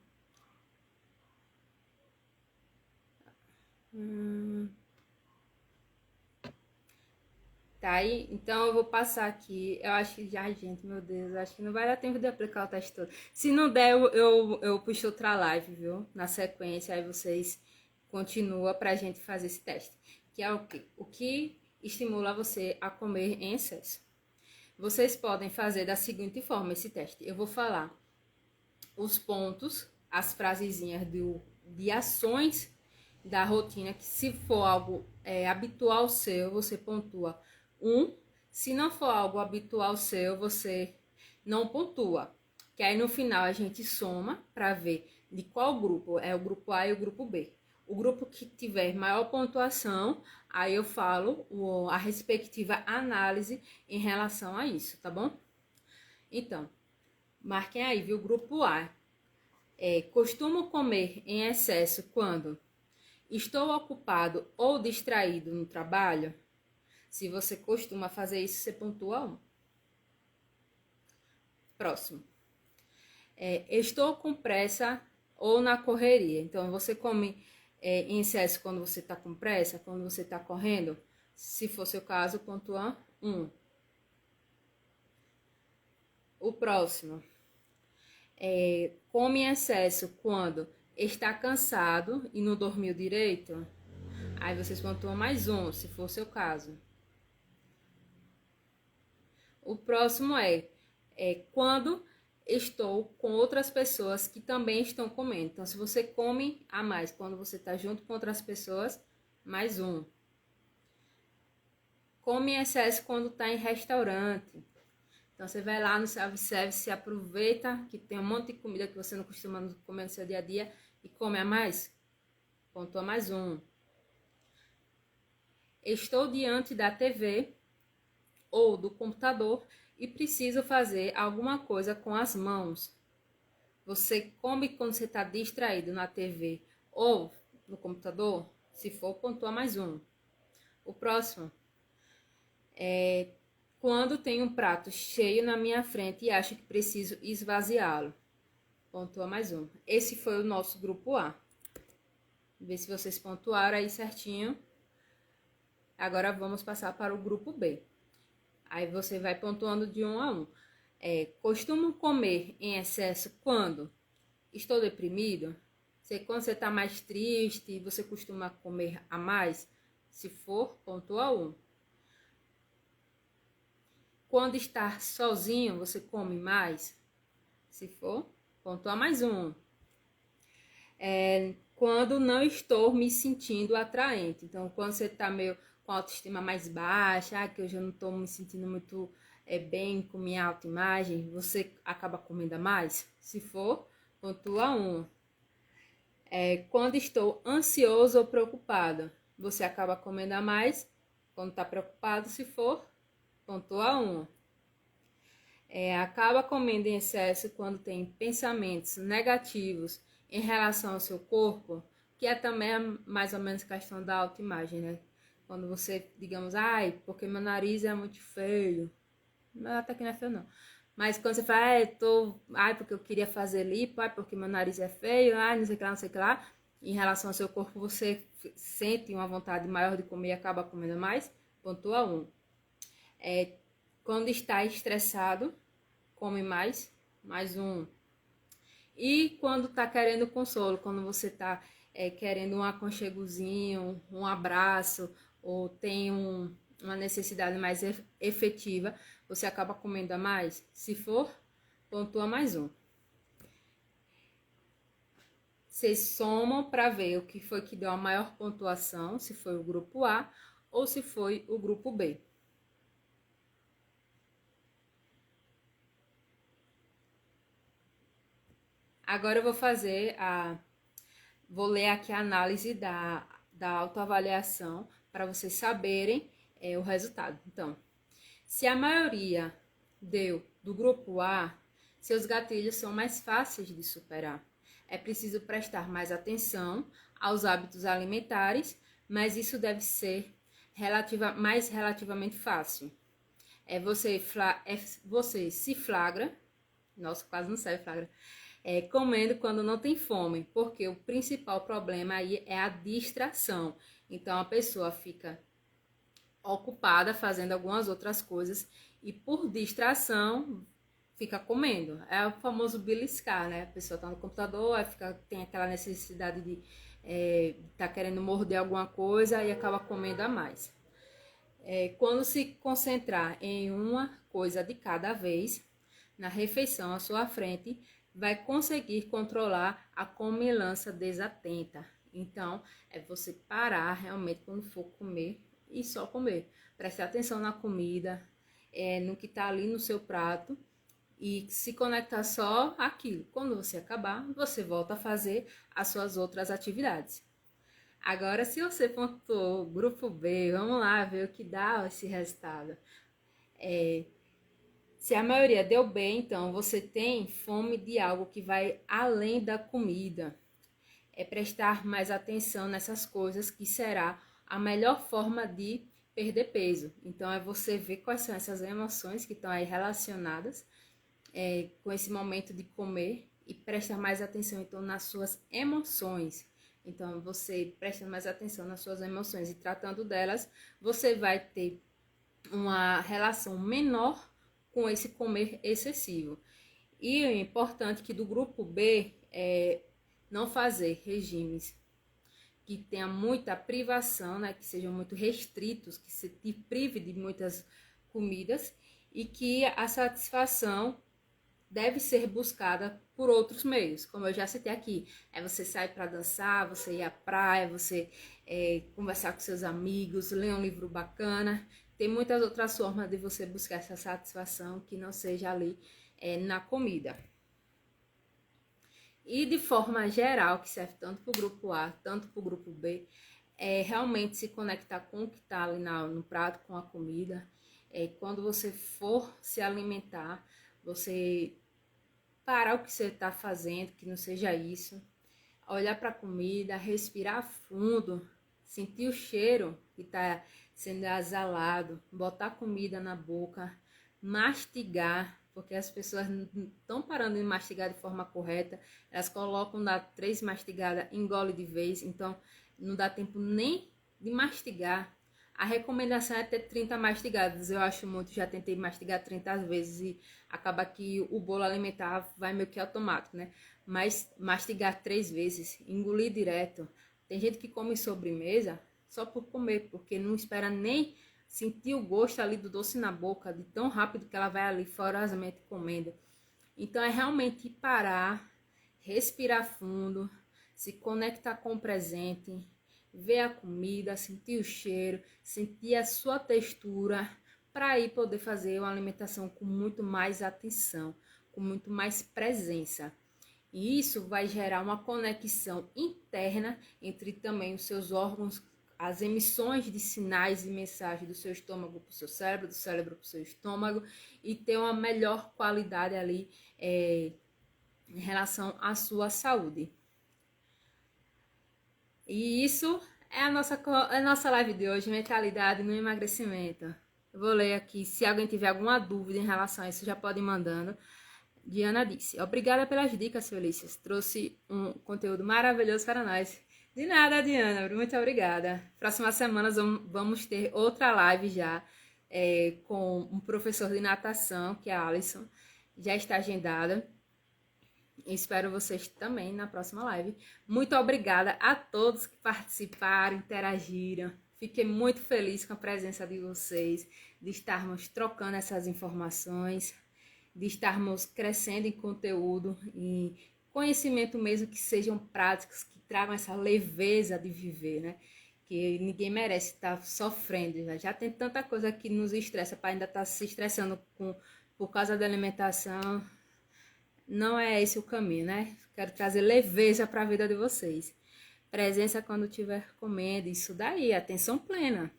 Tá aí? Então eu vou passar aqui. Eu acho que já, gente, meu Deus, acho que não vai dar tempo de aplicar o teste todo. Se não der, eu puxo outra live, viu? Na sequência, aí vocês continuam pra gente fazer esse teste. Que é o quê? O que estimula você a comer em excesso? Vocês podem fazer da seguinte forma esse teste. Eu vou falar os pontos, as frasezinhas de ações da rotina, que se for algo habitual seu, você pontua 1. Se não for algo habitual seu, você não pontua. Que aí no final a gente soma para ver de qual grupo, é o grupo A e o grupo B. O grupo que tiver maior pontuação, aí eu falo a respectiva análise em relação a isso, tá bom? Então, marquem aí, viu? Grupo A. Costumo comer em excesso quando estou ocupado ou distraído no trabalho. Se você costuma fazer isso, você pontua 1. Próximo. Estou com pressa ou na correria. Então, você come em excesso quando você está com pressa, quando você está correndo. Se for seu caso, pontua 1. O próximo. Come em excesso quando está cansado e não dormiu direito. Aí vocês pontuam mais 1, se for seu caso. O próximo é quando estou com outras pessoas que também estão comendo. Então, se você come a mais quando você está junto com outras pessoas, mais 1. Come em excesso quando está em restaurante. Então, você vai lá no self-service, aproveita que tem um monte de comida que você não costuma comer no seu dia a dia e come a mais. Pontua mais 1. Estou diante da TV ou do computador e preciso fazer alguma coisa com as mãos. Você come quando você está distraído na TV ou no computador? Se for, pontua mais 1. O próximo é quando tem um prato cheio na minha frente e acho que preciso esvaziá-lo. Pontua mais 1. Esse foi o nosso grupo A. Vê se vocês pontuaram aí certinho. Agora vamos passar para o grupo B. Aí você vai pontuando de 1 a 1. Costumo comer em excesso quando estou deprimido? Quando você está mais triste, você costuma comer a mais? Se for, pontua 1. Quando está sozinho, você come mais? Se for, pontua mais 1. Quando não estou me sentindo atraente. Então, quando você está meio com a autoestima mais baixa, que hoje eu não estou me sentindo muito bem com minha autoimagem, você acaba comendo a mais? Se for, pontua 1. Quando estou ansioso ou preocupado, você acaba comendo a mais? Quando está preocupado, se for, pontua 1. Acaba comendo em excesso quando tem pensamentos negativos em relação ao seu corpo, que é também mais ou menos questão da autoimagem, né? Quando você, digamos, porque meu nariz é muito feio. Até que não é feio, não. Mas quando você fala, porque eu queria fazer lipo, porque meu nariz é feio, não sei o que lá, não sei o que lá. Em relação ao seu corpo, você sente uma vontade maior de comer e acaba comendo mais, pontua 1. Quando está estressado, come mais 1. E quando está querendo consolo, quando você está querendo um aconchegozinho, um abraço, ou tem uma necessidade mais efetiva, você acaba comendo a mais? Se for, pontua mais 1. vocês somam para ver o que foi que deu a maior pontuação, se foi o grupo A ou se foi o grupo B. Agora eu vou ler aqui a análise da autoavaliação para vocês saberem o resultado. Então, se a maioria deu do grupo A, seus gatilhos são mais fáceis de superar. É preciso prestar mais atenção aos hábitos alimentares, mas isso deve ser relativamente fácil. Você se flagra, nossa, quase não sai flagra, comendo quando não tem fome, porque o principal problema aí é a distração. Então a pessoa fica ocupada fazendo algumas outras coisas e por distração fica comendo. É o famoso beliscar, né? A pessoa tá no computador, aí tem aquela necessidade de tá querendo morder alguma coisa e acaba comendo a mais. Quando se concentrar em uma coisa de cada vez, na refeição à sua frente, vai conseguir controlar a comilança desatenta. Então, é você parar realmente quando for comer e só comer. Prestar atenção na comida, no que está ali no seu prato e se conectar só àquilo. Quando você acabar, você volta a fazer as suas outras atividades. Agora, se você pontuou grupo B, vamos lá ver o que dá esse resultado. Se a maioria deu bem, então você tem fome de algo que vai além da comida. É prestar mais atenção nessas coisas que será a melhor forma de perder peso. Então é você ver quais são essas emoções que estão aí relacionadas com esse momento de comer e prestar mais atenção então nas suas emoções. Então você presta mais atenção nas suas emoções e tratando delas, você vai ter uma relação menor com esse comer excessivo. E é importante que do grupo B não fazer regimes que tenha muita privação, né, que sejam muito restritos, que se te prive de muitas comidas e que a satisfação deve ser buscada por outros meios, como eu já citei aqui. Você sair para dançar, você ir à praia, você conversar com seus amigos, ler um livro bacana. Tem muitas outras formas de você buscar essa satisfação que não seja ali na comida. E de forma geral, que serve tanto para o grupo A, tanto para o grupo B, realmente se conectar com o que está ali no prato, com a comida. Quando você for se alimentar, você parar o que você está fazendo, que não seja isso. Olhar para a comida, respirar fundo, sentir o cheiro que está sendo exalado, botar a comida na boca, mastigar, porque as pessoas não estão parando de mastigar de forma correta, elas colocam, dá 3 mastigadas, engole de vez, então não dá tempo nem de mastigar. A recomendação é ter 30 mastigadas, eu acho muito, já tentei mastigar 30 vezes e acaba que o bolo alimentar vai meio que automático, né? Mas mastigar 3 vezes, engolir direto. Tem gente que come sobremesa só por comer, porque não espera nem sentir o gosto ali do doce na boca, de tão rápido que ela vai ali ferozmente comendo. Então é realmente parar, respirar fundo, se conectar com o presente, ver a comida, sentir o cheiro, sentir a sua textura, para aí poder fazer uma alimentação com muito mais atenção, com muito mais presença. E isso vai gerar uma conexão interna entre também os seus órgãos, as emissões de sinais e mensagens do seu estômago para o seu cérebro, do cérebro para o seu estômago, e ter uma melhor qualidade ali em relação à sua saúde. E isso é a nossa live de hoje, mentalidade no emagrecimento. Eu vou ler aqui, se alguém tiver alguma dúvida em relação a isso, já pode ir mandando. Diana disse, obrigada pelas dicas, Felícias. Trouxe um conteúdo maravilhoso para nós. De nada, Diana, muito obrigada. Próximas semanas vamos ter outra live já com um professor de natação, que é a Alisson. Já está agendada. Espero vocês também na próxima live. Muito obrigada a todos que participaram, interagiram. Fiquei muito feliz com a presença de vocês, de estarmos trocando essas informações, de estarmos crescendo em conteúdo e conhecimento mesmo que sejam práticos, que tragam essa leveza de viver, né? Que ninguém merece estar sofrendo. Já tem tanta coisa que nos estressa para ainda estar se estressando por causa da alimentação. Não é esse o caminho, né? Quero trazer leveza para a vida de vocês. Presença quando estiver comendo, isso daí, atenção plena.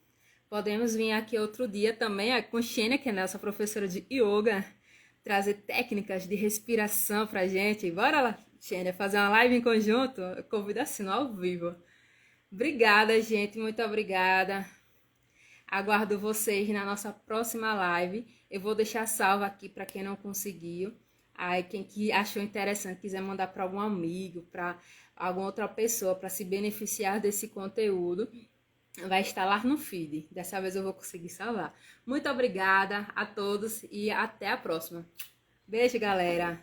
Podemos vir aqui outro dia também com Xênia, que é nossa professora de yoga, trazer técnicas de respiração pra gente. Bora lá, Xênia, fazer uma live em conjunto? Eu convido assim, no ao vivo. Obrigada, gente, muito obrigada. Aguardo vocês na nossa próxima live. Eu vou deixar salvo aqui para quem não conseguiu. Aí, quem que achou interessante, quiser mandar para algum amigo, para alguma outra pessoa, para se beneficiar desse conteúdo, vai estar lá no feed. Dessa vez eu vou conseguir salvar. Muito obrigada a todos e até a próxima. Beijo, galera.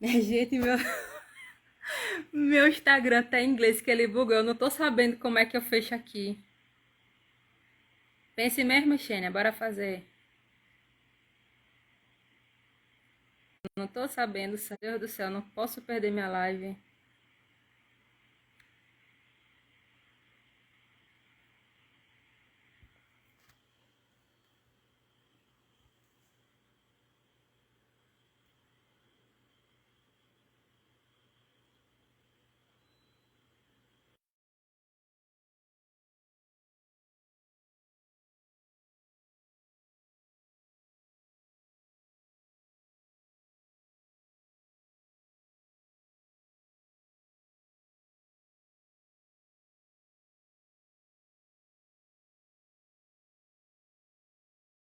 Gente, meu Instagram tá em inglês que ele bugou. Eu não tô sabendo como é que eu fecho aqui. Pense mesmo, Xênia, bora fazer. Não tô sabendo, Deus do céu, não posso perder minha live.